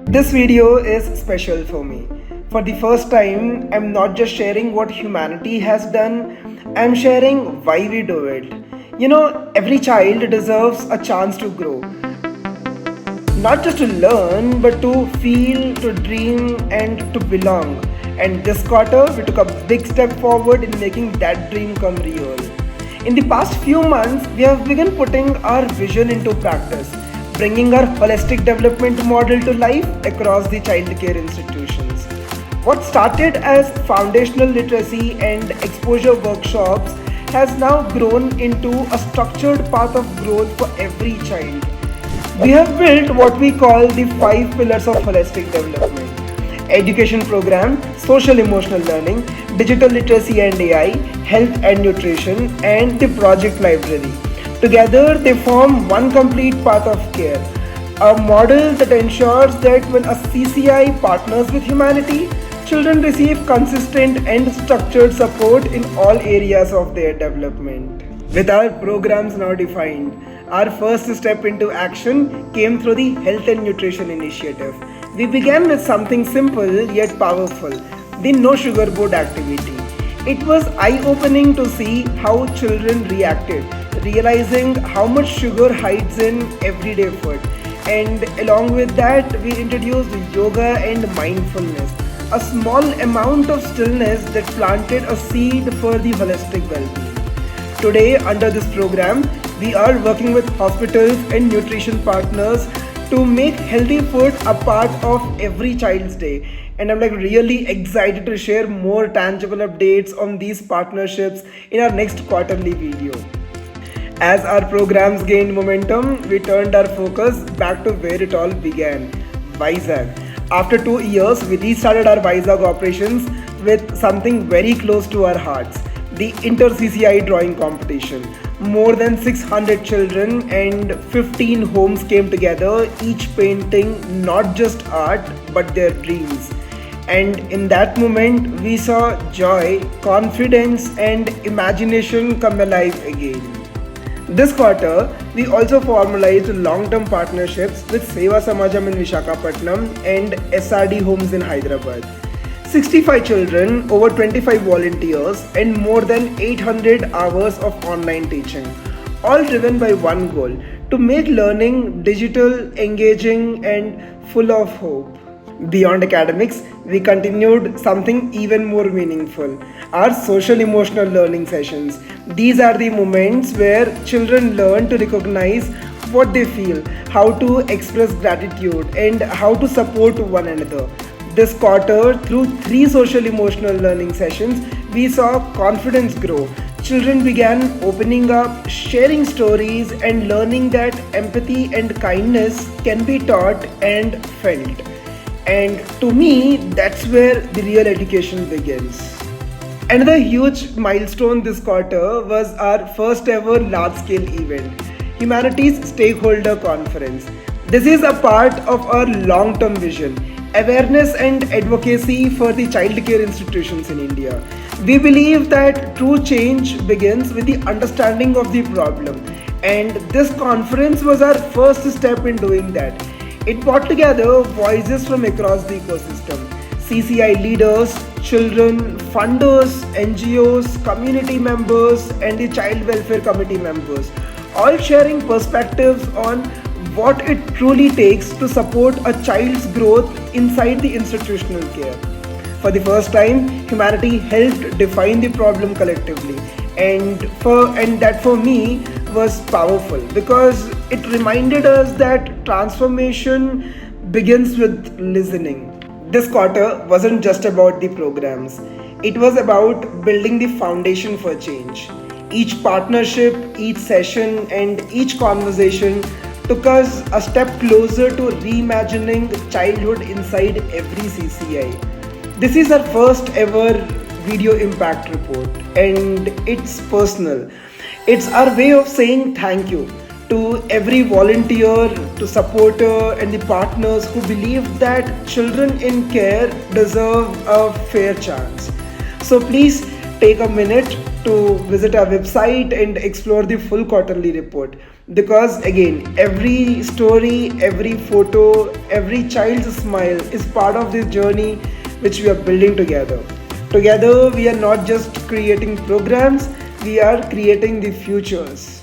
This video is special for me. For the first time, I'm not just sharing what humanity has done, I'm sharing why we do it. Every child deserves a chance to grow. Not just to learn, but to feel, to dream, and to belong. And this quarter, we took a big step forward in making that dream come real. In the past few months, we have begun putting our vision into practice, bringing our holistic development model to life across the childcare institutions. What started as foundational literacy and exposure workshops has now grown into a structured path of growth for every child. We have built what we call the 5 pillars of holistic development: education program, social emotional learning, digital literacy and AI, health and nutrition, and the project library. Together, they form one complete path of care, a model that ensures that when a CCI partners with humanity, children receive consistent and structured support in all areas of their development. With our programs now defined, our first step into action came through the Health and Nutrition Initiative. We began with something simple yet powerful, the No Sugar Board activity. It was eye-opening to see how children reacted, realizing how much sugar hides in everyday food. And along with that, we introduced yoga and mindfulness, a small amount of stillness that planted a seed for the holistic well-being. Today, under this program, we are working with hospitals and nutrition partners to make healthy food a part of every child's day. And I'm really excited to share more tangible updates on these partnerships in our next quarterly video. As our programs gained momentum, we turned our focus back to where it all began, Vizag. After 2 years, we restarted our Vizag operations with something very close to our hearts, the Inter-CCI drawing competition. More than 600 children and 15 homes came together, each painting not just art but their dreams. And in that moment, we saw joy, confidence, and imagination come alive again. This quarter, we also formalized long-term partnerships with Seva Samajam in Visakhapatnam and SRD Homes in Hyderabad. 65 children, over 25 volunteers, and more than 800 hours of online teaching, all driven by one goal: to make learning digital, engaging, and full of hope. Beyond academics, we continued something even more meaningful: our social emotional learning sessions. These are the moments where children learn to recognize what they feel, how to express gratitude, and how to support one another. This quarter, through 3 social emotional learning sessions, we saw confidence grow. Children began opening up, sharing stories, and learning that empathy and kindness can be taught and felt. And to me, that's where the real education begins. Another huge milestone this quarter was our first ever large-scale event, Humanities Stakeholder Conference. This is a part of our long-term vision: awareness and advocacy for the childcare institutions in India. We believe that true change begins with the understanding of the problem, and this conference was our first step in doing that. It brought together voices from across the ecosystem: CCI leaders, children, funders, NGOs, community members, and the Child Welfare Committee members, all sharing perspectives on what it truly takes to support a child's growth inside the institutional care. For the first time, humanity helped define the problem collectively, and that for me was powerful because it reminded us that transformation begins with listening. This quarter wasn't just about the programs, it was about building the foundation for change. Each partnership, each session, and each conversation took us a step closer to reimagining childhood inside every CCI. This is our first ever video impact report, and it's personal. It's our way of saying thank you to every volunteer, to supporter, and the partners who believe that children in care deserve a fair chance. So please take a minute, to visit our website and explore the full quarterly report. Because again, every story, every photo, every child's smile is part of this journey which we are building together. Together, we are not just creating programs, we are creating the futures.